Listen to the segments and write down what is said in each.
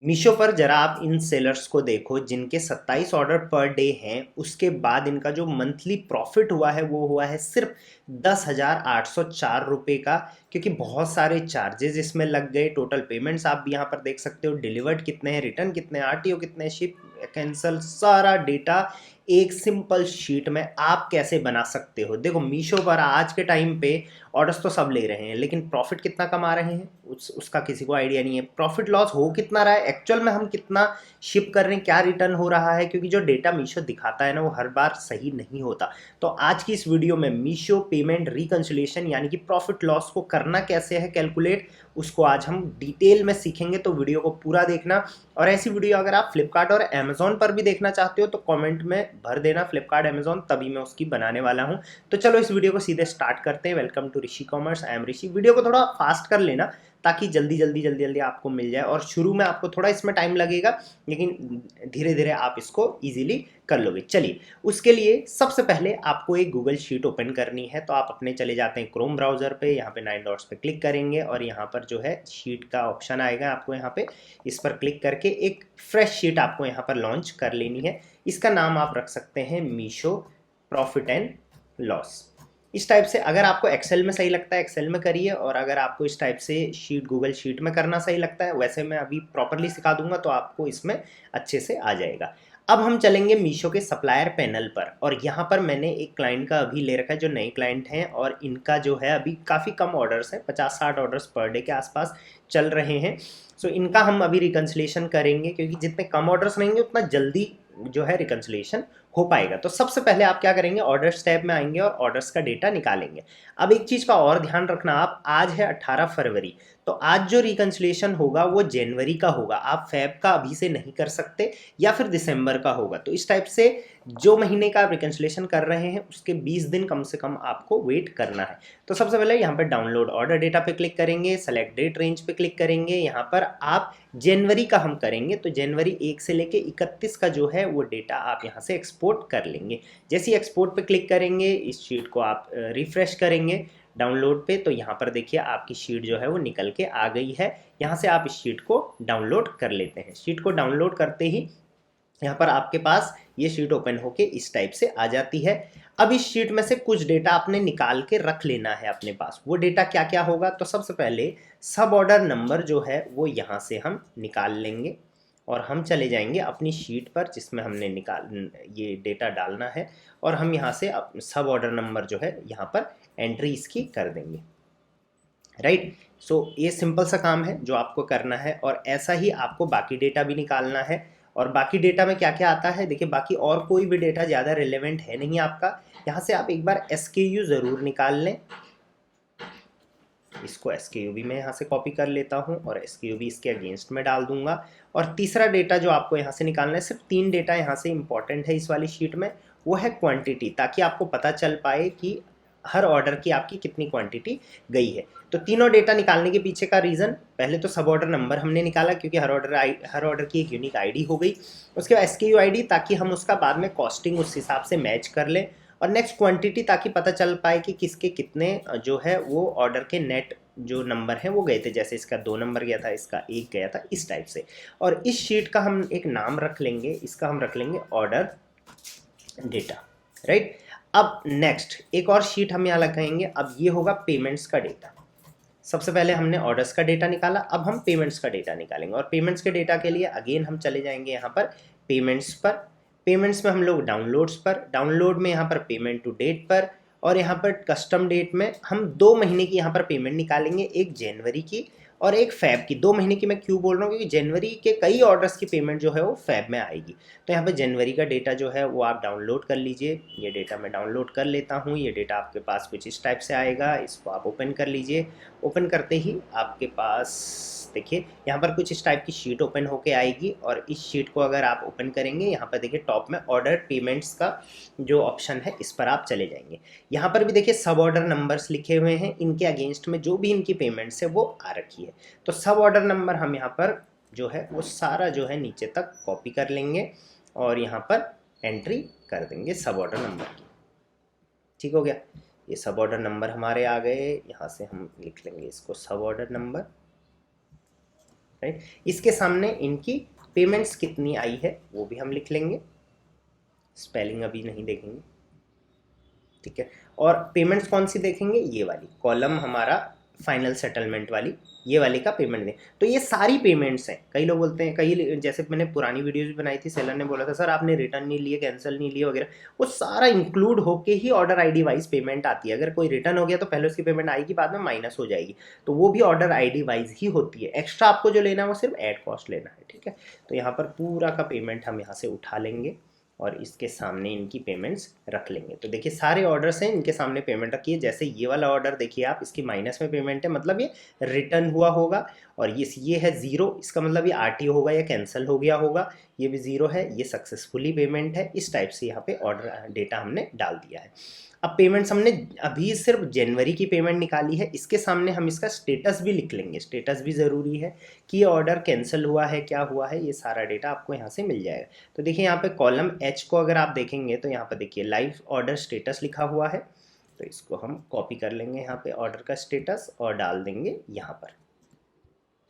मीशो पर जरा आप इन सेलर्स को देखो जिनके 27 ऑर्डर पर डे हैं। उसके बाद इनका जो मंथली प्रॉफिट हुआ है वो हुआ है सिर्फ 10,804 रुपये का, क्योंकि बहुत सारे चार्जेस इसमें लग गए। टोटल पेमेंट्स आप भी यहाँ पर देख सकते हो, डिलीवर्ड कितने हैं, रिटर्न कितने, आरटीओ कितने, शिप कैंसल, सारा डेटा एक सिंपल शीट में आप कैसे बना सकते हो। देखो मीशो पर आज के टाइम पे ऑर्डर्स तो सब ले रहे हैं, लेकिन प्रॉफिट कितना कमा रहे हैं उसका किसी को आइडिया नहीं है। प्रॉफिट लॉस हो कितना रहा है, एक्चुअल में हम कितना शिप कर रहे हैं, क्या रिटर्न हो रहा है, क्योंकि जो डेटा मीशो दिखाता है ना वो हर बार सही नहीं होता। तो आज की इस वीडियो में मीशो पेमेंट रिकंसिलिएशन यानी कि प्रॉफिट लॉस को करना कैसे है कैलकुलेट, उसको आज हम डिटेल में सीखेंगे। तो वीडियो को पूरा देखना। और ऐसी वीडियो अगर आप फ्लिपकार्ट और अमेजोन पर भी देखना चाहते हो तो कमेंट में भर देना फ्लिपकार्ट अमेजोन, तभी मैं उसकी बनाने वाला हूं। तो चलो इस वीडियो को सीधे स्टार्ट करते हैं। Welcome to Rishi commerce, I am Rishi. Video को थोड़ा फास्ट कर लेना ताकि जल्दी जल्दी जल्दी जल्दी आपको मिल जाए। और शुरू में आपको थोड़ा इसमें टाइम लगेगा, लेकिन धीरे धीरे आप इसको इजीली कर लोगे। चलिए, उसके लिए सबसे पहले आपको एक गूगल शीट ओपन करनी है। तो आप अपने चले जाते हैं क्रोम ब्राउजर पे, यहाँ पे 9 डॉट्स पे क्लिक करेंगे और यहाँ पर जो है शीट का ऑप्शन आएगा आपको यहाँ पे। इस पर क्लिक करके एक फ्रेश शीट आपको यहाँ पर लॉन्च कर लेनी है। इसका नाम आप रख सकते हैं मीशो प्रॉफिट एंड लॉस। इस टाइप से अगर आपको एक्सेल में सही लगता है एक्सेल में करिए, और अगर आपको इस टाइप से शीट गूगल शीट में करना सही लगता है, वैसे मैं अभी प्रॉपरली सिखा दूंगा तो आपको इसमें अच्छे से आ जाएगा। अब हम चलेंगे मीशो के सप्लायर पैनल पर, और यहाँ पर मैंने एक क्लाइंट का अभी ले रखा है जो नए क्लाइंट हैं, और इनका जो है अभी काफ़ी कम ऑर्डर्स हैं, 50-60 ऑर्डर्स पर डे के आसपास चल रहे हैं। सो इनका हम अभी रिकंसिलेशन करेंगे, क्योंकि जितने कम ऑर्डर्स रहेंगे उतना जल्दी जो है रिकंसिलेशन हो पाएगा। तो सबसे पहले आप क्या करेंगे, ऑर्डर्स टैब में आएंगे और ऑर्डर्स का डेटा निकालेंगे। अब एक चीज़ का और ध्यान रखना, आप आज है 18 फरवरी, तो आज जो रिकंसिलेशन होगा वो जनवरी का होगा, आप फेब का अभी से नहीं कर सकते, या फिर दिसंबर का होगा। तो इस टाइप से जो महीने का आप रिकंसिलेशन कर रहे हैं उसके 20 दिन कम से कम आपको वेट करना है। तो सबसे पहले यहाँ पर डाउनलोड ऑर्डर डेटा पे क्लिक करेंगे, सेलेक्ट डेट रेंज पे क्लिक करेंगे। यहाँ पर आप जनवरी का हम करेंगे, तो जनवरी 1 से लेके 31 का जो है वो डेटा आप यहाँ से एक्सपोर्ट कर लेंगे। जैसे ही एक्सपोर्ट पे क्लिक करेंगे, इस शीट को आप रिफ्रेश करेंगे डाउनलोड पे, तो यहाँ पर देखिए आपकी शीट जो है वो निकल के आ गई है। यहाँ से आप इस शीट को डाउनलोड कर लेते हैं। शीट को डाउनलोड करते ही यहाँ पर आपके पास ये शीट ओपन होके इस टाइप से आ जाती है। अब इस शीट में से कुछ डेटा आपने निकाल के रख लेना है अपने पास। वो डेटा क्या क्या होगा, तो सबसे पहले सब ऑर्डर नंबर जो है वो यहाँ से हम निकाल लेंगे, और हम चले जाएंगे अपनी शीट पर जिसमें हमने ये डेटा डालना है, और हम यहाँ से सब ऑर्डर नंबर जो है यहाँ पर एंट्री इसकी कर देंगे। राइट। सो ये सिंपल सा काम है जो आपको करना है, और ऐसा ही आपको बाकी डेटा भी निकालना है। और बाकी डेटा में क्या क्या आता है देखिए, बाकी और कोई भी डेटा ज़्यादा रिलेवेंट है नहीं आपका। यहाँ से आप एक बार SKU ज़रूर निकाल लें। इसको SKU भी मैं यहाँ से कॉपी कर लेता हूँ और SKU भी इसके अगेंस्ट में डाल दूंगा। और तीसरा डेटा जो आपको यहाँ से निकालना है, सिर्फ 3 डेटा यहाँ से इंपॉर्टेंट है इस वाली शीट में, वो है क्वांटिटी, ताकि आपको पता चल पाए कि हर ऑर्डर की आपकी कितनी क्वांटिटी गई है। तो तीनों डेटा निकालने के पीछे का रीज़न, पहले तो सब ऑर्डर नंबर हमने निकाला क्योंकि हर ऑर्डर की एक यूनिक आईडी हो गई। उसके बाद SKU आईडी, ताकि हम उसका बाद में कॉस्टिंग उस हिसाब से मैच कर लें। और नेक्स्ट क्वांटिटी, ताकि पता चल पाए कि किसके कितने जो है वो ऑर्डर के नेट जो नंबर हैं वो गए थे। जैसे इसका 2 नंबर गया था, इसका 1 गया था, इस टाइप से। और इस शीट का हम एक नाम रख लेंगे, इसका हम रख लेंगे ऑर्डर डेटा। राइट। अब नेक्स्ट एक और शीट हम यहाँ लगाएंगे। अब ये होगा पेमेंट्स का डेटा। सबसे पहले हमने ऑर्डर्स का डेटा निकाला, अब हम पेमेंट्स का डेटा निकालेंगे। और पेमेंट्स के डेटा के लिए अगेन हम चले जाएंगे यहाँ पर पेमेंट्स पर। पेमेंट्स में हम लोग डाउनलोड्स पर, डाउनलोड में यहाँ पर पेमेंट टू डेट पर, और यहाँ पर कस्टम डेट में हम 2 महीने की यहाँ पर पेमेंट निकालेंगे, एक जनवरी की और एक फैब की। 2 महीने की मैं क्यों बोल रहा हूँ, क्योंकि जनवरी के कई ऑर्डर्स की पेमेंट जो है वो फैब में आएगी। तो यहाँ पर जनवरी का डेटा जो है वो आप डाउनलोड कर लीजिए। ये डेटा मैं डाउनलोड कर लेता हूँ। ये डेटा आपके पास कुछ इस टाइप से आएगा, इसको आप ओपन कर लीजिए। ओपन करते ही आपके पास देखिए यहाँ पर कुछ इस टाइप की शीट ओपन होके आएगी, और इस शीट को अगर आप ओपन करेंगे, यहाँ पर देखिए टॉप में ऑर्डर पेमेंट्स का जो ऑप्शन है इस पर आप चले जाएंगे। यहाँ पर भी देखिए सब ऑर्डर नंबर्स लिखे हुए हैं, इनके अगेंस्ट में जो भी इनकी पेमेंट्स है वो आ रखी है। तो सब ऑर्डर नंबर हम यहाँ पर जो है वो सारा जो है नीचे तक कॉपी कर लेंगे, और यहाँ पर एंट्री कर देंगे सब ऑर्डर नंबर की। ठीक हो गया। ये सब ऑर्डर नंबर हमारे आ गए। यहाँ से हम लिख लेंगे इसको सब ऑर्डर नंबर। राइट। इसके सामने इनकी पेमेंट्स कितनी आई है वो भी हम लिख लेंगे, स्पेलिंग अभी नहीं देखेंगे, ठीक है। और पेमेंट्स कौन सी देखेंगे, ये वाली कॉलम हमारा फाइनल सेटलमेंट वाली, ये वाले का पेमेंट दें। तो ये सारी पेमेंट्स हैं। कई लोग बोलते हैं, कई जैसे मैंने पुरानी वीडियोस भी बनाई थी, सेलर ने बोला था सर आपने रिटर्न नहीं लिए, कैंसिल नहीं लिए वगैरह, वो सारा इंक्लूड होके ही ऑर्डर आईडी वाइज पेमेंट आती है। अगर कोई रिटर्न हो गया तो पहले उसकी पेमेंट आएगी, बाद में माइनस हो जाएगी, तो वो भी ऑर्डर आईडी वाइज ही होती है। एक्स्ट्रा आपको जो लेना है वो सिर्फ एड कॉस्ट लेना है, ठीक है। तो यहाँ पर पूरा का पेमेंट हम यहाँ से उठा लेंगे और इसके सामने इनकी पेमेंट्स रख लेंगे। तो देखिए सारे ऑर्डर्स हैं, इनके सामने पेमेंट रखी है। जैसे ये वाला ऑर्डर देखिए आप, इसकी माइनस में पेमेंट है, मतलब ये रिटर्न हुआ होगा। और ये है ज़ीरो, इसका मतलब ये आरटीओ होगा या कैंसिल हो गया होगा। ये भी ज़ीरो है, ये सक्सेसफुली पेमेंट है। इस टाइप से यहाँ पे ऑर्डर डेटा हमने डाल दिया है। अब पेमेंट्स हमने अभी सिर्फ जनवरी की पेमेंट निकाली है, इसके सामने हम इसका स्टेटस भी लिख लेंगे। स्टेटस भी ज़रूरी है कि ये ऑर्डर कैंसिल हुआ है, क्या हुआ है, ये सारा डेटा आपको यहाँ से मिल जाएगा। तो देखिए यहाँ पे कॉलम एच को अगर आप देखेंगे तो यहाँ पर देखिए लाइव ऑर्डर स्टेटस लिखा हुआ है। तो इसको हम कॉपी कर लेंगे यहाँ पे ऑर्डर का स्टेटस और डाल देंगे यहाँ पर,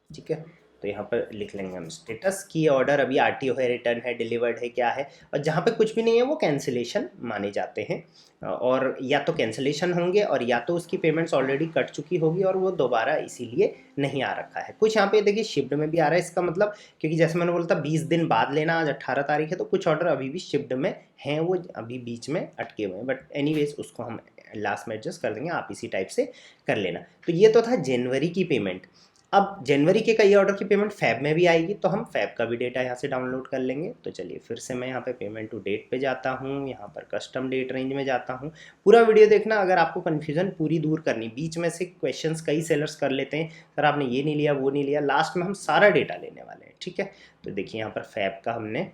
ठीक है। तो यहाँ पर लिख लेंगे हम स्टेटस की ऑर्डर अभी आरटीओ है, रिटर्न है, डिलीवर्ड है, क्या है। और जहाँ पे कुछ भी नहीं है वो कैंसिलेशन माने जाते हैं, और या तो कैंसिलेशन होंगे और या तो उसकी पेमेंट्स ऑलरेडी कट चुकी होगी और वो दोबारा इसीलिए नहीं आ रखा है। कुछ यहाँ पे देखिए शिफ्ट में भी आ रहा है, इसका मतलब क्योंकि जैसे मैंने बोला था 20 दिन बाद लेना, आज 18 तारीख है, तो कुछ ऑर्डर अभी भी शिफ्ट में हैं, वो अभी बीच में अटके हुए हैं। बट एनीवेज उसको हम लास्ट में एडजस्ट कर देंगे, आप इसी टाइप से कर लेना। तो ये तो था जनवरी की पेमेंट। अब जनवरी के कई ऑर्डर की पेमेंट फैब में भी आएगी, तो हम फैब का भी डेटा यहाँ से डाउनलोड कर लेंगे। तो चलिए फिर से मैं यहाँ पे पेमेंट टू डेट पे जाता हूँ, यहाँ पर कस्टम डेट रेंज में जाता हूँ। पूरा वीडियो देखना अगर आपको कन्फ्यूजन पूरी दूर करनी। बीच में से क्वेश्चंस कई सेलर्स कर लेते हैं, सर आपने ये नहीं लिया, वो नहीं लिया। लास्ट में हम सारा डेटा लेने वाले हैं, ठीक है। तो देखिए यहाँ पर फैब का हमने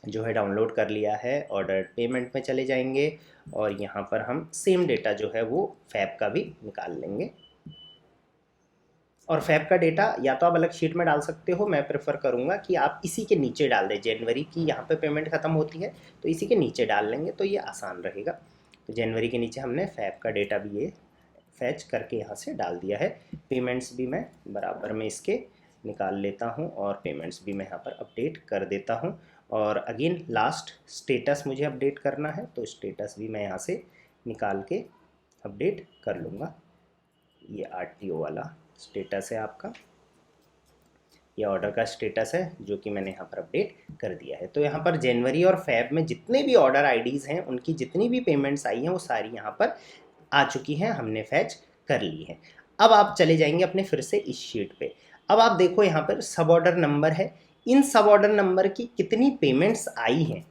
जो है डाउनलोड कर लिया है। ऑर्डर पेमेंट में चले जाएंगे और यहाँ पर हम सेम डेटा जो है वो फैब का भी निकाल लेंगे। और फैब का डेटा या तो आप अलग शीट में डाल सकते हो, मैं प्रेफर करूँगा कि आप इसी के नीचे डाल दें। जनवरी की यहाँ पे पेमेंट ख़त्म होती है तो इसी के नीचे डाल लेंगे तो ये आसान रहेगा। तो जनवरी के नीचे हमने फैब का डेटा भी ये फैच करके यहाँ से डाल दिया है। पेमेंट्स भी मैं बराबर में इसके निकाल लेता हूँ और पेमेंट्स भी मैं यहाँ पर अपडेट कर देता हूँ। और अगेन लास्ट स्टेटस मुझे अपडेट करना है, तो स्टेटस भी मैं यहाँ से निकाल के अपडेट कर लूँगा। ये आरटीओ वाला स्टेटस है आपका, ये ऑर्डर का स्टेटस है जो कि मैंने यहाँ पर अपडेट कर दिया है। तो यहाँ पर जनवरी और फैब में जितने भी ऑर्डर आईडीज़ हैं उनकी जितनी भी पेमेंट्स आई हैं वो सारी यहाँ पर आ चुकी हैं, हमने फैच कर ली है। अब आप चले जाएंगे अपने फिर से इस शीट पे। अब आप देखो यहाँ पर सब ऑर्डर नंबर है, इन सब ऑर्डर नंबर की कितनी पेमेंट्स आई हैं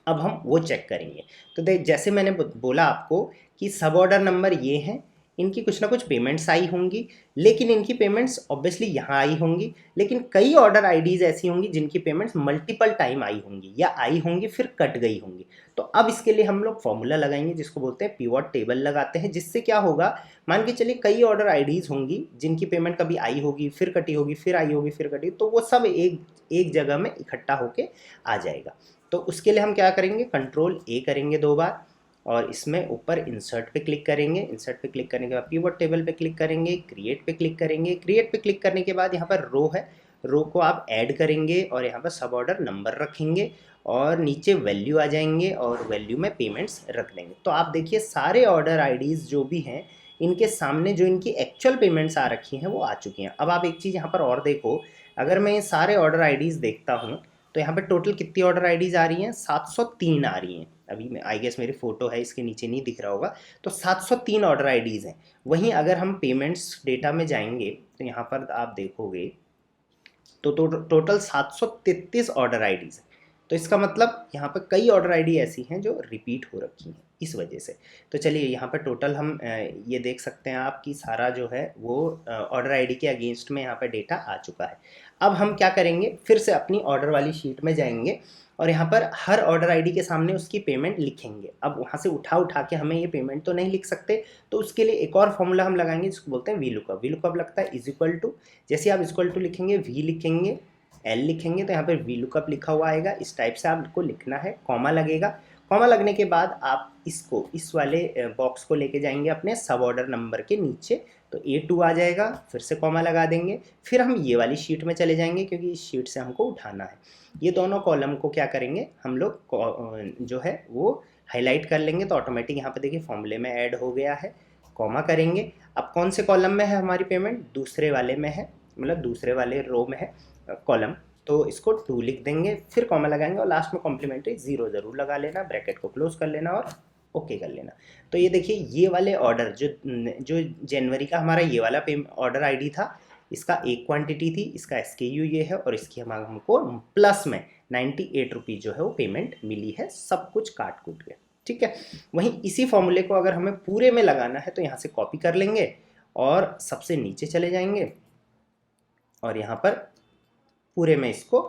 अब हम वो चेक करेंगे। तो देख जैसे मैंने बोला आपको कि सब ऑर्डर नंबर ये हैं, इनकी कुछ ना कुछ पेमेंट्स आई होंगी, लेकिन इनकी पेमेंट्स ऑब्वियसली यहाँ आई होंगी। लेकिन कई ऑर्डर आईडीज़ ऐसी होंगी जिनकी पेमेंट्स मल्टीपल टाइम आई होंगी या आई होंगी फिर कट गई होंगी। तो अब इसके लिए हम लोग फॉर्मूला लगाएंगे जिसको बोलते हैं पिवट टेबल लगाते हैं, जिससे क्या होगा, मान के चलिए कई ऑर्डर आईडीज़ होंगी जिनकी पेमेंट कभी आई होगी फिर कटी होगी फिर आई होगी फिर कटी, तो वो सब एक जगह में इकट्ठा होके आ जाएगा। तो उसके लिए हम क्या करेंगे, कंट्रोल ए करेंगे 2 बार और इसमें ऊपर इंसर्ट पे क्लिक करेंगे। इंसर्ट पे क्लिक करने के बाद पिवट टेबल पे क्लिक करेंगे, क्रिएट पे क्लिक करेंगे। क्रिएट पे क्लिक करने के बाद यहाँ पर रो है, रो को आप ऐड करेंगे और यहाँ पर सब ऑर्डर नंबर रखेंगे और नीचे वैल्यू आ जाएंगे और वैल्यू में पेमेंट्स रख देंगे। तो आप देखिए सारे ऑर्डर आईडीज़ जो भी हैं इनके सामने जो इनकी एक्चुअल पेमेंट्स आ रखी हैं वो आ चुकी हैं। अब आप एक चीज़ यहाँ पर और देखो, अगर मैं ये सारे ऑर्डर आईडीज़ देखता हूँ तो यहाँ पे टोटल कितनी ऑर्डर आईडीज़ आ रही हैं, 703 आ रही हैं। अभी मैं आई गेस मेरी फ़ोटो है इसके नीचे नहीं दिख रहा होगा, तो 703 ऑर्डर आईडीज़ हैं। वहीं अगर हम पेमेंट्स डेटा में जाएंगे तो यहाँ पर आप देखोगे तो टोटल 733 ऑर्डर आईडीज़ हैं। तो इसका मतलब यहाँ पर कई ऑर्डर आईडी ऐसी हैं जो रिपीट हो रखी हैं इस वजह से। तो चलिए यहाँ पर टोटल हम ये देख सकते हैं आप कि सारा जो है वो ऑर्डर आईडी के अगेंस्ट में यहाँ पर डेटा आ चुका है। अब हम क्या करेंगे, फिर से अपनी ऑर्डर वाली शीट में जाएंगे और यहाँ पर हर ऑर्डर आईडी के सामने उसकी पेमेंट लिखेंगे। अब वहाँ से उठा के हमें ये पेमेंट तो नहीं लिख सकते, तो उसके लिए एक और फॉर्मूला हम लगाएंगे जिसको बोलते हैं वी लुकअप। वी लुकअप लगता है इज इक्वल टू, जैसे आप इक्वल टू लिखेंगे वी लिखेंगे एल लिखेंगे तो यहाँ पर वी लुकअप लिखा हुआ आएगा। इस टाइप से आपको लिखना है, कॉमा लगेगा। कॉमा लगने के बाद आप इसको इस वाले बॉक्स को लेके जाएंगे अपने सब ऑर्डर नंबर के नीचे, तो A2 आ जाएगा, फिर से कॉमा लगा देंगे, फिर हम ये वाली शीट में चले जाएंगे क्योंकि इस शीट से हमको उठाना है। ये दोनों कॉलम को क्या करेंगे हम लोग जो है वो हाईलाइट कर लेंगे, तो ऑटोमेटिक यहाँ पे देखिए फॉर्मूले में ऐड हो गया है। कॉमा करेंगे, अब कौन से कॉलम में है हमारी पेमेंट, दूसरे वाले में है, मतलब दूसरे वाले रो में है कॉलम, तो इसको 2 लिख देंगे, फिर कॉमा लगाएंगे और लास्ट में कॉम्प्लीमेंट्री 0 ज़रूर लगा लेना, ब्रैकेट को क्लोज कर लेना और ओके कर लेना। तो ये देखिए ये वाले ऑर्डर जो जो जनवरी का हमारा ये वाला ऑर्डर आईडी था, इसका एक क्वांटिटी थी, इसका SKU ये है और इसकी हमको प्लस में 98 रुपीज़ जो है वो पेमेंट मिली है, सब कुछ काट कूट के। ठीक है, वहीं इसी फॉर्मूले को अगर हमें पूरे में लगाना है तो यहाँ से कॉपी कर लेंगे और सबसे नीचे चले जाएंगे और यहाँ पर पूरे में इसको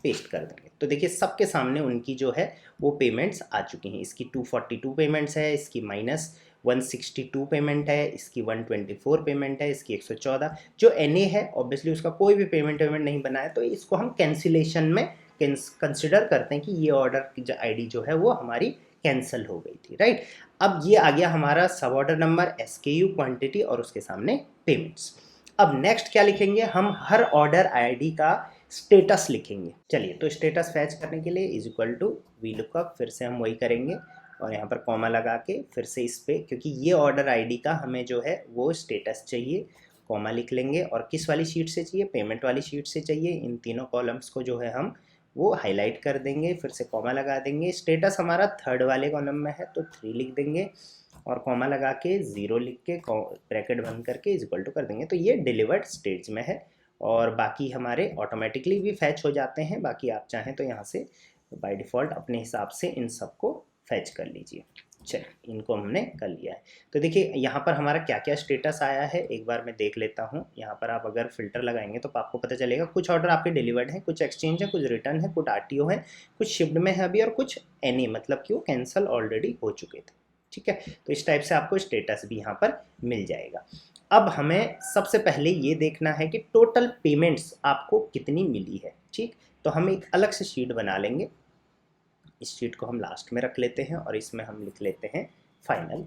पेस्ट कर देंगे। तो देखिए सबके सामने उनकी जो है वो पेमेंट्स आ चुकी हैं। इसकी 242 पेमेंट्स है, इसकी -162 पेमेंट है, इसकी 124 पेमेंट है, इसकी 114। जो NA है ऑब्वियसली उसका कोई भी पेमेंट नहीं बना है, तो इसको हम कैंसिलेशन में कंसिडर करते हैं कि ये ऑर्डर की जो ID जो है वो हमारी कैंसिल हो गई थी, राइट। अब ये आ गया हमारा सब ऑर्डर नंबर, SKU, क्वांटिटी और उसके सामने पेमेंट्स। अब नेक्स्ट क्या लिखेंगे, हम हर ऑर्डर ID का स्टेटस लिखेंगे। चलिए, तो स्टेटस फैच करने के लिए इज इक्वल टू VLOOKUP, फिर से हम वही करेंगे और यहाँ पर कॉमा लगा के फिर से इस पे, क्योंकि ये ऑर्डर ID का हमें जो है वो स्टेटस चाहिए, कॉमा लिख लेंगे और किस वाली शीट से चाहिए, पेमेंट वाली शीट से चाहिए। इन तीनों कॉलम्स को जो है हम वो हाईलाइट कर देंगे, फिर से कॉमा लगा देंगे। स्टेटस हमारा थर्ड वाले कॉलम में है तो 3 लिख देंगे और कॉमा लगा के 0 लिख के ब्रैकेट बंद करके इज इक्वल टू कर देंगे। तो ये डिलीवर्ड स्टेज में है और बाकी हमारे ऑटोमेटिकली भी फैच हो जाते हैं। बाकी आप चाहें तो यहाँ से बाय डिफ़ॉल्ट अपने हिसाब से इन सबको फैच कर लीजिए। चलिए, इनको हमने कर लिया है। तो देखिए यहाँ पर हमारा क्या क्या स्टेटस आया है एक बार मैं देख लेता हूँ। यहाँ पर आप अगर फिल्टर लगाएंगे तो आपको पता चलेगा कुछ ऑर्डर आपके डिलीवर्ड हैं, कुछ एक्सचेंज है, कुछ रिटर्न है, कुछ RTO है, कुछ शिफ्ट में है अभी और कुछ NA, मतलब कि वो कैंसिल ऑलरेडी हो चुके थे। ठीक है, तो इस टाइप से आपको स्टेटस भी यहाँ पर मिल जाएगा। अब हमें सबसे पहले ये देखना है कि टोटल पेमेंट्स आपको कितनी मिली है। ठीक, तो हम एक अलग से शीट बना लेंगे, इस शीट को हम लास्ट में रख लेते हैं और इसमें हम लिख लेते हैं फाइनल।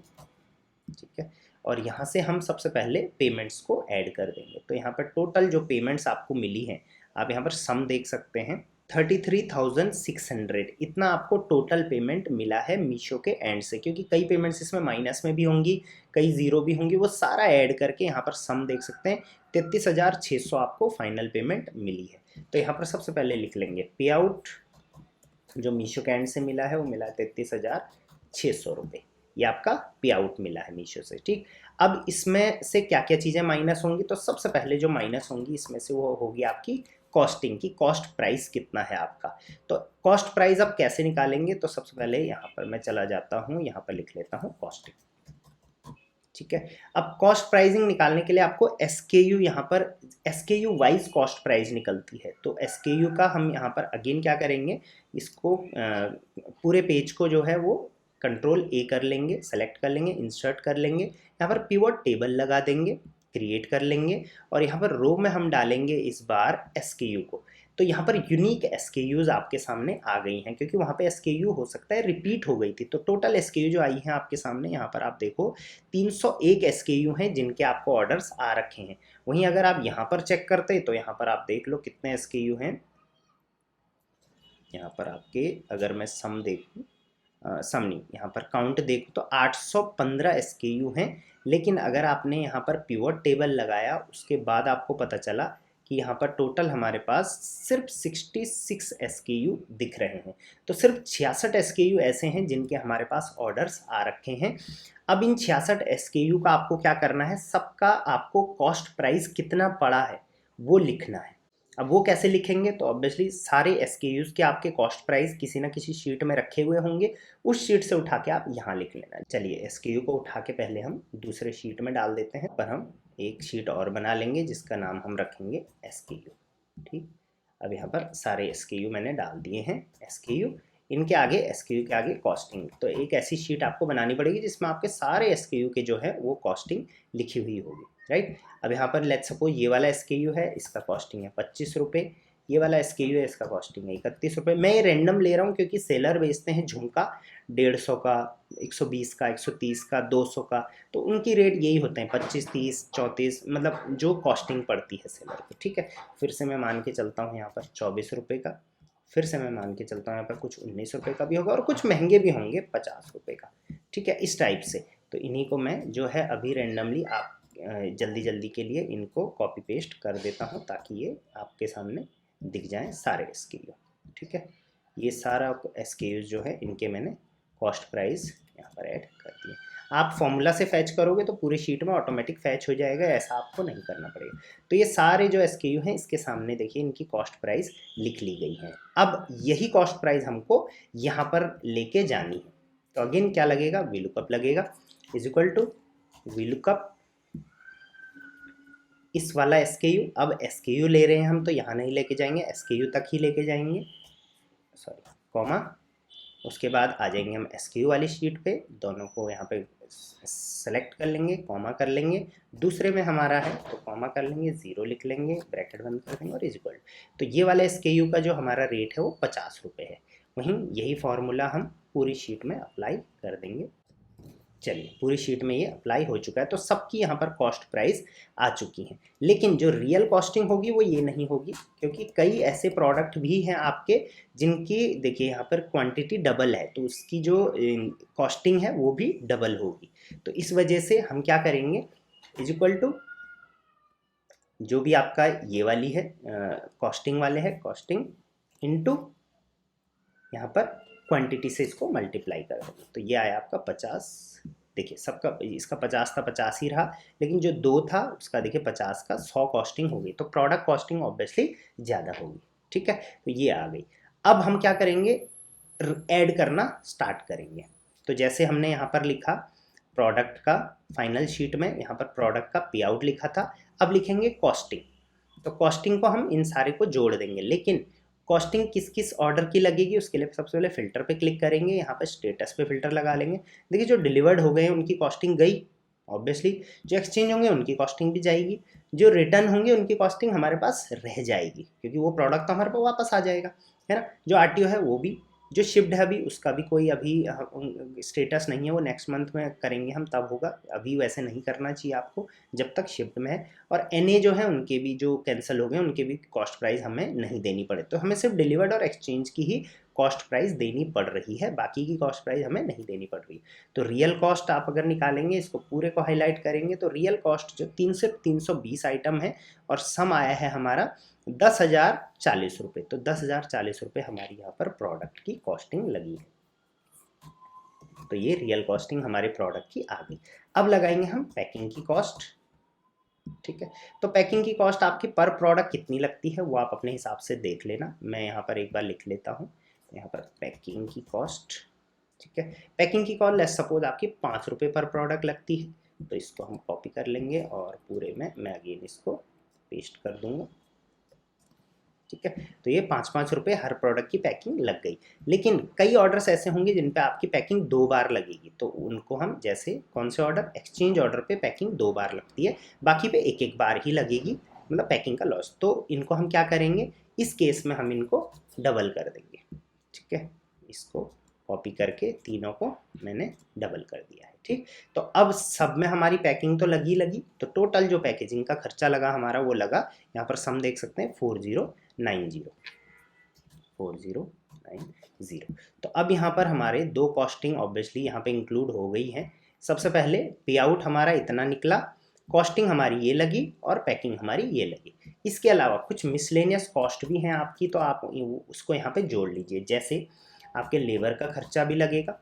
ठीक है, और यहाँ से हम सबसे पहले पेमेंट्स को ऐड कर देंगे। तो यहाँ पर टोटल जो पेमेंट्स आपको मिली हैं, आप यहाँ पर सम देख सकते हैं 33,600, इतना आपको टोटल पेमेंट मिला है मीशो के एंड से, क्योंकि कई पेमेंट्स इसमें माइनस में भी होंगी, कई ज़ीरो भी होंगी, वो सारा ऐड करके यहाँ पर सम देख सकते हैं 33,600 आपको फाइनल पेमेंट मिली है। तो यहाँ पर सबसे पहले लिख लेंगे पे आउट, जो मीशो के एंड से मिला है वो मिला है 33,600 रुपये, ये आपका पे आउट मिला है मीशो से। ठीक, अब इसमें से क्या क्या चीज़ें माइनस होंगी, तो सबसे पहले जो माइनस होंगी इसमें से वो होगी आपकी कॉस्टिंग की, कॉस्ट प्राइस कितना है आपका। तो कॉस्ट प्राइस अब कैसे निकालेंगे, तो सबसे पहले यहाँ पर मैं चला जाता हूँ, यहाँ पर लिख लेता हूँ कॉस्टिंग। ठीक है, अब कॉस्ट प्राइसिंग निकालने के लिए आपको SKU, यहाँ पर SKU वाइज कॉस्ट प्राइस निकलती है। तो SKU का हम यहाँ पर अगेन क्या करेंगे, इसको पूरे पेज को जो है वो Ctrl+A कर लेंगे, सेलेक्ट कर लेंगे, इंसर्ट कर लेंगे, यहाँ पर पिवट टेबल लगा देंगे, क्रिएट कर लेंगे और यहाँ पर रो में हम डालेंगे इस बार SKU को। तो यहाँ पर यूनिक SKUs आपके सामने आ गई हैं, क्योंकि वहाँ पे SKU हो सकता है रिपीट हो गई थी। तो टोटल SKU जो आई हैं आपके सामने, यहाँ पर आप देखो 301 SKU हैं जिनके आपको ऑर्डर्स आ रखे हैं। वहीं अगर आप यहाँ पर चेक करते तो यहाँ पर आप देख लो कितने SKU हैं। यहाँ पर आपके अगर मैं सम देखूँ, सम नहीं, यहाँ पर काउंट देखो तो 815 SKU हैं। लेकिन अगर आपने यहाँ पर पिवट टेबल लगाया उसके बाद आपको पता चला कि यहाँ पर टोटल हमारे पास सिर्फ 66 SKU दिख रहे हैं। तो सिर्फ 66 SKU ऐसे हैं जिनके हमारे पास ऑर्डर्स आ रखे हैं। अब इन 66 SKU का आपको क्या करना है, सबका आपको कॉस्ट प्राइस कितना पड़ा है वो लिखना है। अब वो कैसे लिखेंगे, तो ऑब्वियसली सारे SKUs के आपके कॉस्ट प्राइस किसी ना किसी शीट में रखे हुए होंगे, उस शीट से उठा के आप यहाँ लिख लेना। चलिए, SKU को उठा के पहले हम दूसरे शीट में डाल देते हैं, पर हम एक शीट और बना लेंगे जिसका नाम हम रखेंगे SKU। ठीक, अब यहाँ पर सारे SKU मैंने डाल दिए हैं, SKU, इनके आगे SKU के आगे कॉस्टिंग। तो एक ऐसी शीट आपको बनानी पड़ेगी जिसमें आपके सारे SKU के जो है वो कॉस्टिंग लिखी हुई होगी, राइट। अब यहाँ पर लेट्स सपोज ये वाला SKU है, इसका कॉस्टिंग है 25 रुपये, ये वाला SKU है, इसका कॉस्टिंग है 31 रुपये। मैं ये रैंडम ले रहा हूँ क्योंकि सेलर बेचते हैं झुमका 150 का, 120 का, 130 का, 200 का, तो उनकी रेट यही होते हैं 25, 30, 34, मतलब जो कॉस्टिंग पड़ती है सेलर की। ठीक है, फिर से मैं मान के चलता हूँ यहाँ पर 24 रुपये का, फिर से मैं मान के चलता हूँ यहाँ पर कुछ 19 रुपये का भी होगा और कुछ महंगे भी होंगे 50 रुपये का। ठीक है, इस टाइप से। तो इन्हीं को मैं जो है अभी रैंडमली आप जल्दी जल्दी के लिए इनको कॉपी पेस्ट कर देता हूँ ताकि ये आपके सामने दिख जाएं सारे SKU। ठीक है, ये सारा SKUs जो है इनके मैंने कॉस्ट प्राइस यहाँ पर ऐड कर दिए। आप फॉर्मूला से फैच करोगे तो पूरे शीट में ऑटोमेटिक फैच हो जाएगा, ऐसा आपको नहीं करना पड़ेगा। तो ये सारे जो SKU हैं इसके सामने देखिए इनकी कॉस्ट प्राइस लिख ली गई है। अब यही कॉस्ट प्राइस हमको यहाँ पर लेके जानी है। तो अगेन क्या लगेगा, VLOOKUP लगेगा, इज इक्वल टू VLOOKUP इस वाला SKU। अब SKU ले रहे हैं हम तो यहाँ नहीं लेके जाएंगे, SKU तक ही लेके जाएंगे, सॉरी कॉमा, उसके बाद आ जाएंगे हम SKU वाली शीट पे, दोनों को यहाँ पे सेलेक्ट कर लेंगे, कॉमा कर लेंगे, दूसरे में हमारा है तो कॉमा कर लेंगे, 0 लिख लेंगे, ब्रैकेट बंद कर देंगे और इज इक्वल। तो ये वाला SKU का जो हमारा रेट है वो 50 रुपये है। वहीं यही फार्मूला हम पूरी शीट में अप्लाई कर देंगे। चलिए, पूरी शीट में ये अप्लाई हो चुका है, तो सबकी यहाँ पर कॉस्ट प्राइस आ चुकी हैं। लेकिन जो रियल कॉस्टिंग होगी वो ये नहीं होगी, क्योंकि कई ऐसे प्रोडक्ट भी हैं आपके जिनकी देखिए यहाँ पर क्वांटिटी डबल है, तो उसकी जो कॉस्टिंग है वो भी डबल होगी। तो इस वजह से हम क्या करेंगे, इज इक्वल टू जो भी आपका ये वाली है कॉस्टिंग वाले है, कॉस्टिंग इनटू यहाँ पर क्वांटिटी से इसको मल्टीप्लाई कर देंगे, तो ये आया आपका 50। देखिए सबका, इसका 50 था 50 ही रहा, लेकिन जो 2 था उसका देखिए 50 का 100 कॉस्टिंग हो गई, तो प्रोडक्ट कॉस्टिंग ऑब्वियसली ज़्यादा होगी। ठीक है, तो ये आ गई। अब हम क्या करेंगे, ऐड करना स्टार्ट करेंगे। तो जैसे हमने यहाँ पर लिखा प्रोडक्ट का, फाइनल शीट में यहाँ पर प्रोडक्ट का पे आउट लिखा था, अब लिखेंगे कॉस्टिंग। तो कॉस्टिंग को हम इन सारे को जोड़ देंगे, लेकिन कॉस्टिंग किस किस ऑर्डर की लगेगी उसके लिए सबसे पहले फिल्टर पे क्लिक करेंगे, यहाँ पर स्टेटस पे फिल्टर लगा लेंगे। देखिए जो डिलीवर्ड हो गए हैं उनकी कॉस्टिंग गई ऑब्वियसली, जो एक्सचेंज होंगे उनकी कॉस्टिंग भी जाएगी, जो रिटर्न होंगे उनकी कॉस्टिंग हमारे पास रह जाएगी, क्योंकि वो प्रोडक्ट तो हमारे पास वापस आ जाएगा, है ना। जो RTO है वो भी, जो शिफ्ट है अभी उसका भी कोई अभी स्टेटस नहीं है, वो नेक्स्ट मंथ में करेंगे हम, तब होगा, अभी वैसे नहीं करना चाहिए आपको जब तक शिफ्ट में है। और NA जो है उनके भी जो कैंसिल हो गए उनके भी कॉस्ट प्राइस हमें नहीं देनी पड़े, तो हमें सिर्फ डिलीवर्ड और एक्सचेंज की ही कॉस्ट प्राइस देनी पड़ रही है, बाकी की कॉस्ट प्राइस हमें नहीं देनी पड़ रही। तो रियल कॉस्ट आप अगर निकालेंगे, इसको पूरे को हाईलाइट करेंगे, तो रियल कॉस्ट जो 320 आइटम है और सम आया है हमारा 10,040 रुपये। तो 10,040 रुपये हमारी यहाँ पर प्रोडक्ट की कॉस्टिंग लगी है। तो ये रियल कॉस्टिंग हमारे प्रोडक्ट की आ गई। अब लगाएंगे हम पैकिंग की कॉस्ट। ठीक है, तो पैकिंग की कॉस्ट आपकी पर प्रोडक्ट कितनी लगती है वो आप अपने हिसाब से देख लेना, मैं यहाँ पर एक बार लिख लेता हूँ, यहाँ पर पैकिंग की कॉस्ट। ठीक है, पैकिंग की कॉस्ट लेट्स सपोज आपकी 5 रुपये पर प्रोडक्ट लगती है, तो इसको हम कॉपी कर लेंगे और पूरे में मैं अगेन इसको पेस्ट कर दूंगा। ठीक है, तो ये 5-5 रुपये हर प्रोडक्ट की पैकिंग लग गई। लेकिन कई ऑर्डर्स ऐसे होंगे जिन पे आपकी पैकिंग 2 बार लगेगी, तो उनको हम जैसे कौन से ऑर्डर, एक्सचेंज ऑर्डर पे पैकिंग 2 बार लगती है, बाकी पे एक बार ही लगेगी, मतलब पैकिंग का लॉस। तो इनको हम क्या करेंगे, इस केस में हम इनको डबल कर देंगे। ठीक है, इसको कॉपी करके तीनों को मैंने डबल कर दिया है। ठीक, तो अब सब में हमारी पैकिंग तो लगी, तो टोटल जो पैकेजिंग का खर्चा लगा हमारा वो लगा, यहाँ पर सम देख सकते हैं 4090। तो अब यहाँ पर हमारे 2 कॉस्टिंग ऑब्वियसली यहाँ पे इंक्लूड हो गई हैं। सबसे पहले पे आउट हमारा इतना निकला, कॉस्टिंग हमारी ये लगी और पैकिंग हमारी ये लगी। इसके अलावा कुछ मिसलेनियस कॉस्ट भी हैं आपकी, तो आप उसको यहाँ पे जोड़ लीजिए। जैसे आपके लेबर का खर्चा भी लगेगा,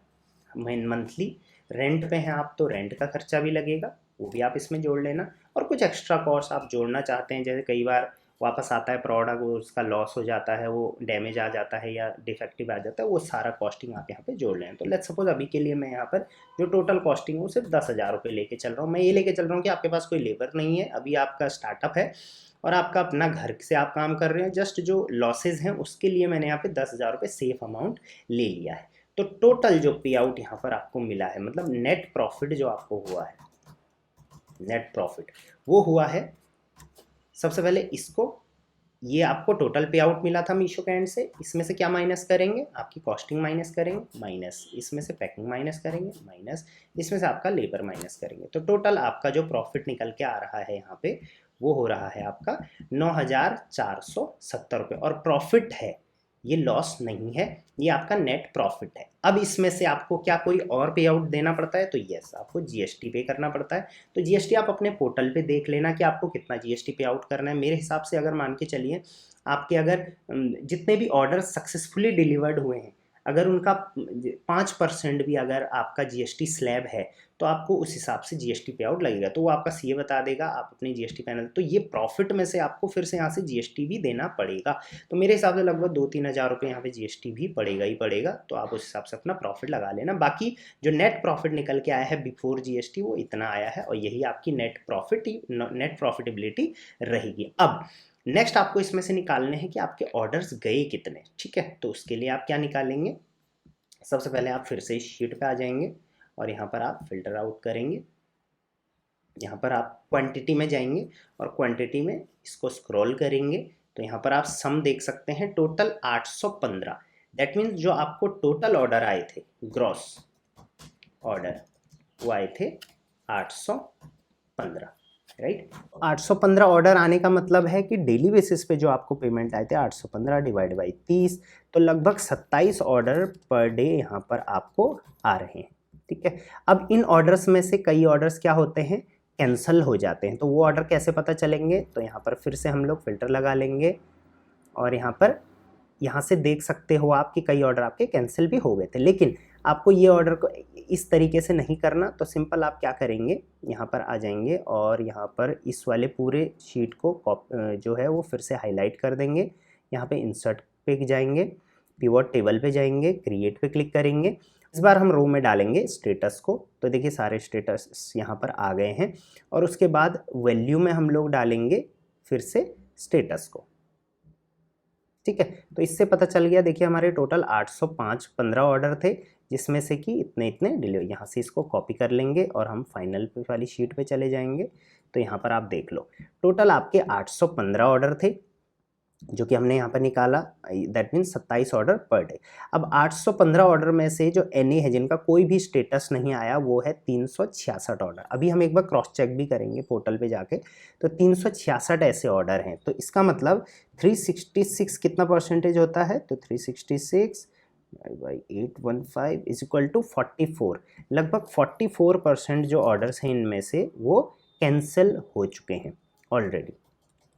मंथली रेंट पे हैं आप तो रेंट का खर्चा भी लगेगा, वो भी आप इसमें जोड़ लेना। और कुछ एक्स्ट्रा कॉस्ट आप जोड़ना चाहते हैं, जैसे कई बार वापस आता है प्रोडक्ट, वो उसका लॉस हो जाता है, वो डैमेज आ जाता है या डिफेक्टिव आ जाता है, वो सारा कॉस्टिंग आप यहाँ पे जोड़ लें। तो लेट्स सपोज अभी के लिए मैं यहाँ पर जो टोटल कॉस्टिंग है वो सिर्फ 10,000 रुपये लेके चल रहा हूँ। मैं ये लेके चल रहा हूँ कि आपके पास कोई लेबर नहीं है, अभी आपका स्टार्टअप है और आपका अपना घर से आप काम कर रहे हैं, जस्ट जो लॉसेज हैं उसके लिए मैंने यहाँ पे 10,000 रुपये सेफ अमाउंट ले लिया है। तो टोटल जो पे आउट यहाँ पर आपको मिला है, मतलब नेट प्रॉफिट जो आपको हुआ है, नेट प्रॉफिट वो हुआ है, सबसे पहले इसको ये आपको टोटल पे आउट मिला था मीशो के एंड से, इसमें से क्या माइनस करेंगे, आपकी कॉस्टिंग माइनस करेंगे, माइनस इसमें से पैकिंग माइनस करेंगे, माइनस इसमें से आपका लेबर माइनस करेंगे, तो टोटल आपका जो प्रॉफिट निकल के आ रहा है यहाँ पे वो हो रहा है आपका 9,470 रुपये। और प्रॉफिट है, ये लॉस नहीं है, ये आपका नेट प्रॉफिट है। अब इसमें से आपको क्या कोई और पे आउट देना पड़ता है, तो यस, आपको जीएसटी पे करना पड़ता है। तो जीएसटी आप अपने पोर्टल पे देख लेना कि आपको कितना जीएसटी पे आउट करना है। मेरे हिसाब से अगर मान के चलिए आपके अगर जितने भी ऑर्डर सक्सेसफुली डिलीवर्ड हुए हैं, अगर उनका 5% भी अगर आपका जीएसटी स्लैब है तो आपको उस हिसाब से जीएसटी पे आउट लगेगा, तो वो आपका सीए बता देगा, आप अपनी जीएसटी पैनल, तो ये प्रॉफिट में से आपको फिर से यहाँ से जीएसटी भी देना पड़ेगा। तो मेरे हिसाब से लगभग 2-3 हज़ार रुपये यहाँ पे जीएसटी भी पड़ेगा ही पड़ेगा, तो आप उस हिसाब से अपना प्रॉफिट लगा लेना। बाकी जो नेट प्रॉफिट निकल के आया है बिफोर जीएसटी वो इतना आया है, और यही आपकी नेट प्रॉफिटेबिलिटी रहेगी। अब नेक्स्ट आपको इसमें से निकालने हैं कि आपके ऑर्डर्स गए कितने, ठीक है। तो उसके लिए आप क्या निकालेंगे, सबसे पहले आप फिर से इस शीट पे आ जाएंगे और यहाँ पर आप फिल्टर आउट करेंगे, यहाँ पर आप क्वांटिटी में जाएंगे और क्वांटिटी में इसको स्क्रॉल करेंगे, तो यहाँ पर आप सम देख सकते हैं टोटल 815। दैट मीन्स जो आपको टोटल ऑर्डर आए थे, ग्रॉस ऑर्डर, वो आए थे 815, राइट। 815 ऑर्डर आने का मतलब है कि डेली बेसिस पे जो आपको पेमेंट आए थे 815 डिवाइड बाई 30, तो लगभग 27 ऑर्डर पर डे यहाँ पर आपको आ रहे हैं, ठीक है। अब इन ऑर्डर्स में से कई ऑर्डर्स क्या होते हैं, कैंसिल हो जाते हैं, तो वो ऑर्डर कैसे पता चलेंगे, तो यहाँ पर फिर से हम लोग फिल्टर लगा लेंगे और यहाँ से देख सकते हो आप कि कई ऑर्डर आपके कैंसिल भी हो गए थे। लेकिन आपको ये ऑर्डर को इस तरीके से नहीं करना, तो सिंपल आप क्या करेंगे, यहाँ पर आ जाएंगे और यहाँ पर इस वाले पूरे शीट को जो है वो फिर से हाईलाइट कर देंगे। यहाँ पे इंसर्ट पे जाएंगे, पिवट टेबल पे जाएंगे, क्रिएट पे क्लिक करेंगे। इस बार हम रो में डालेंगे स्टेटस को, तो देखिए सारे स्टेटस यहाँ पर आ गए हैं। और उसके बाद वैल्यू में हम लोग डालेंगे फिर से स्टेटस को, ठीक है। तो इससे पता चल गया, देखिए हमारे टोटल 815 ऑर्डर थे, जिसमें से कि इतने इतने डिलीवर। यहाँ से इसको कॉपी कर लेंगे और हम फाइनल वाली शीट पे चले जाएंगे, तो यहाँ पर आप देख लो टोटल आपके 815 ऑर्डर थे जो कि हमने यहाँ पर निकाला, that means 27 order per day. अब 815 ऑर्डर में से जो एनए है जिनका कोई भी स्टेटस नहीं आया वो है 366 ऑर्डर। अभी हम एक बार क्रॉस चेक भी करेंगे पोर्टल पे जाके, तो 366 ऐसे ऑर्डर हैं। तो इसका मतलब 366 कितना परसेंटेज होता है, तो 366 बाई 815 इज इक्वल टू 44। लगभग 44% जो ऑर्डर्स हैं इनमें से वो कैंसिल हो चुके हैं ऑलरेडी,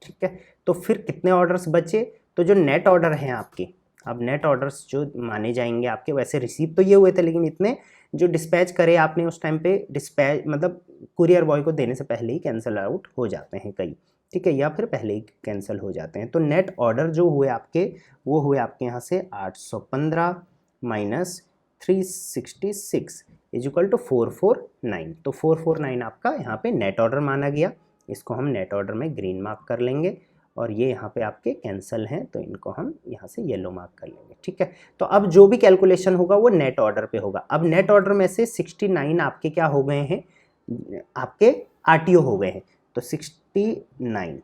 ठीक है। तो फिर कितने ऑर्डर्स बचे, तो जो नेट ऑर्डर हैं आपके, अब नेट ऑर्डर्स जो माने जाएंगे आपके, वैसे रिसीव तो ये हुए थे लेकिन इतने जो डिस्पैच करे आपने उस टाइम पे, डिस्पैच मतलब कुरियर बॉय को देने से पहले ही कैंसिल आउट हो जाते हैं कई, ठीक है, या फिर पहले ही कैंसिल हो जाते हैं। तो नेट ऑर्डर जो हुए आपके वो हुए आपके यहाँ से 815 माइनस 366 इज इक्वल टू 449। तो 449 आपका यहाँ पे नेट ऑर्डर माना गया। इसको हम नेट ऑर्डर में ग्रीन मार्क कर लेंगे और ये यहाँ पे आपके कैंसिल हैं तो इनको हम यहाँ से येलो मार्क कर लेंगे, ठीक है। तो अब जो भी कैलकुलेशन होगा वो नेट ऑर्डर पे होगा। अब नेट ऑर्डर में से 69 आपके क्या हो गए हैं, आपके आरटीओ हो गए हैं। तो 69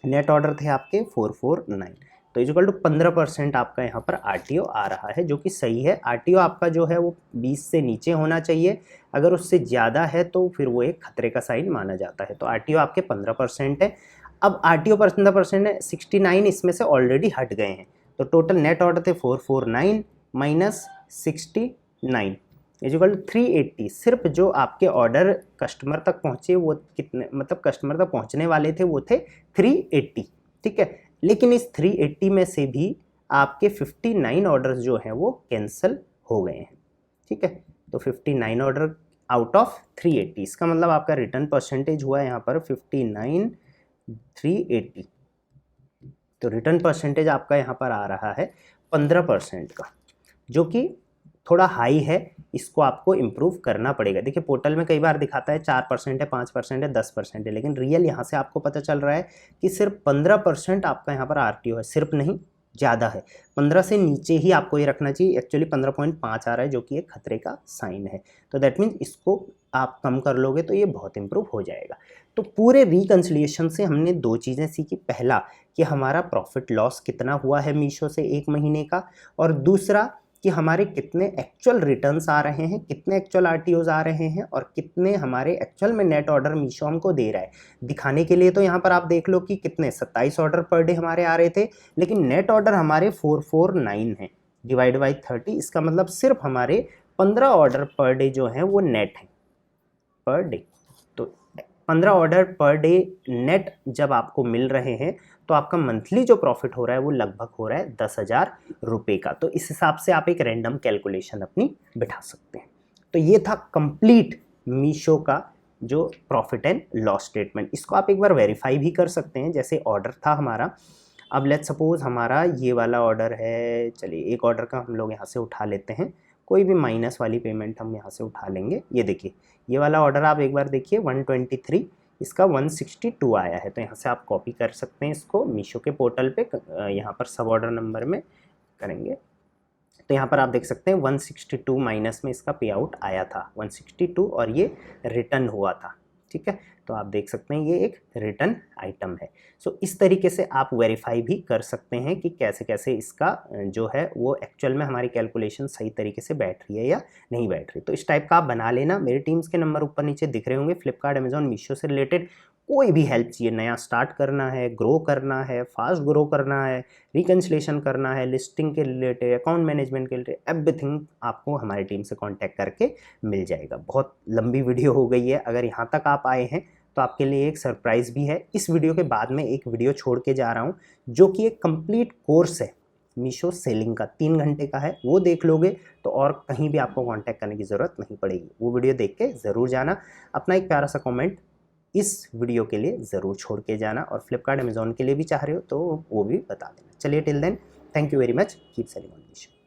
नेट ऑर्डर थे आपके 449, तो इक्वल टू 15% आपका यहाँ पर आरटीओ आ रहा है, जो कि सही है। आरटीओ आपका जो है वो 20 से नीचे होना चाहिए, अगर उससे ज़्यादा है तो फिर वो एक खतरे का साइन माना जाता है। तो आरटीओ आपके 15% है। अब आरटीओ 15% है, 69 इसमें से ऑलरेडी हट गए हैं, तो टोटल नेट ऑर्डर थे 449 माइनस 69 इक्वल टू 380। सिर्फ जो आपके ऑर्डर कस्टमर तक पहुँचे वो कितने, मतलब कस्टमर तक पहुँचने वाले थे वो थे 380, ठीक है। लेकिन इस 380 में से भी आपके 59 ऑर्डर्स जो हैं वो कैंसिल हो गए हैं, ठीक है। तो 59 ऑर्डर आउट ऑफ 380, इसका मतलब आपका रिटर्न परसेंटेज हुआ यहाँ पर 59 380। तो रिटर्न परसेंटेज आपका यहाँ पर आ रहा है 15% का, जो कि थोड़ा हाई है, इसको आपको इम्प्रूव करना पड़ेगा। देखिए पोर्टल में कई बार दिखाता है 4% है, 5% है, 10% है, लेकिन रियल यहाँ से आपको पता चल रहा है कि सिर्फ 15% आपका यहाँ पर आरटीओ है। सिर्फ नहीं, ज़्यादा है, 15 से नीचे ही आपको ये रखना चाहिए। एक्चुअली 15.5 आ रहा है जो कि एक खतरे का साइन है। तो दैट मीन्स इसको आप कम कर लोगे तो ये बहुत इंप्रूव हो जाएगा। तो पूरे रिकन्सिलिएशन से हमने दो चीज़ें सीखी। पहला कि हमारा प्रॉफिट लॉस कितना हुआ है मीशो से एक महीने का, और दूसरा कि हमारे कितने एक्चुअल रिटर्न्स आ रहे हैं, कितने एक्चुअल आरटीओज आ रहे हैं, और कितने हमारे एक्चुअल में नेट ऑर्डर मीशो हमको दे रहा है। दिखाने के लिए तो यहाँ पर आप देख लो कि कितने 27 ऑर्डर पर डे हमारे आ रहे थे, लेकिन नेट ऑर्डर हमारे 449 हैं डिवाइड बाई 30। इसका मतलब सिर्फ हमारे 15 ऑर्डर पर डे जो हैं वो नेट हैं पर डे। तो 15 ऑर्डर पर डे नेट जब आपको मिल रहे हैं तो आपका मंथली जो प्रॉफिट हो रहा है वो लगभग हो रहा है 10,000 रुपये का। तो इस हिसाब से आप एक रैंडम कैलकुलेशन अपनी बिठा सकते हैं। तो ये था कंप्लीट मीशो का जो प्रॉफिट एंड लॉस स्टेटमेंट। इसको आप एक बार वेरीफाई भी कर सकते हैं। जैसे ऑर्डर था हमारा, अब लेट्स सपोज हमारा ये वाला ऑर्डर है, चलिए एक ऑर्डर का हम लोग यहाँ से उठा लेते हैं, कोई भी माइनस वाली पेमेंट हम यहाँ से उठा लेंगे। ये देखिए ये वाला ऑर्डर आप एक बार देखिए 123, इसका 162 आया है। तो यहाँ से आप कॉपी कर सकते हैं इसको मीशो के पोर्टल पे, यहाँ पर सब ऑर्डर नंबर में करेंगे तो यहाँ पर आप देख सकते हैं 162 माइनस में इसका पे आउट आया था 162, और ये रिटर्न हुआ था। ठीक है, तो आप देख सकते हैं ये एक रिटर्न आइटम है। सो इस तरीके से आप वेरीफाई भी कर सकते हैं कि कैसे कैसे इसका जो है वो एक्चुअल में हमारी कैलकुलेशन सही तरीके से बैठ रही है या नहीं बैठ रही। तो इस टाइप का आप बना लेना। मेरे टीम्स के नंबर ऊपर नीचे दिख रहे होंगे। फ्लिपकार्ट, अमेजॉन, मीशो से रिलेटेड कोई भी हेल्प चाहिए, नया स्टार्ट करना है, ग्रो करना है, फास्ट ग्रो करना है, रिकन्सिलेशन करना है, लिस्टिंग के रिलेटेड, अकाउंट मैनेजमेंट के रिलेटेड, एवरीथिंग आपको हमारी टीम से कांटेक्ट करके मिल जाएगा। बहुत लंबी वीडियो हो गई है, अगर यहाँ तक आप आए हैं तो आपके लिए एक सरप्राइज़ भी है। इस वीडियो के बाद में एक वीडियो छोड़ के जा रहा हूँ जो कि एक कंप्लीट कोर्स है मीशो सेलिंग का, 3 घंटे का है। वो देख लोगे तो और कहीं भी आपको कांटेक्ट करने की ज़रूरत नहीं पड़ेगी। वो वीडियो देख के ज़रूर जाना। अपना एक प्यारा सा कमेंट इस वीडियो के लिए ज़रूर छोड़ के जाना, और फ्लिपकार्ट, अमेजॉन के लिए भी चाह रहे हो तो वो भी बता देना। चलिए till then, thank you very much, keep selling on Meesho.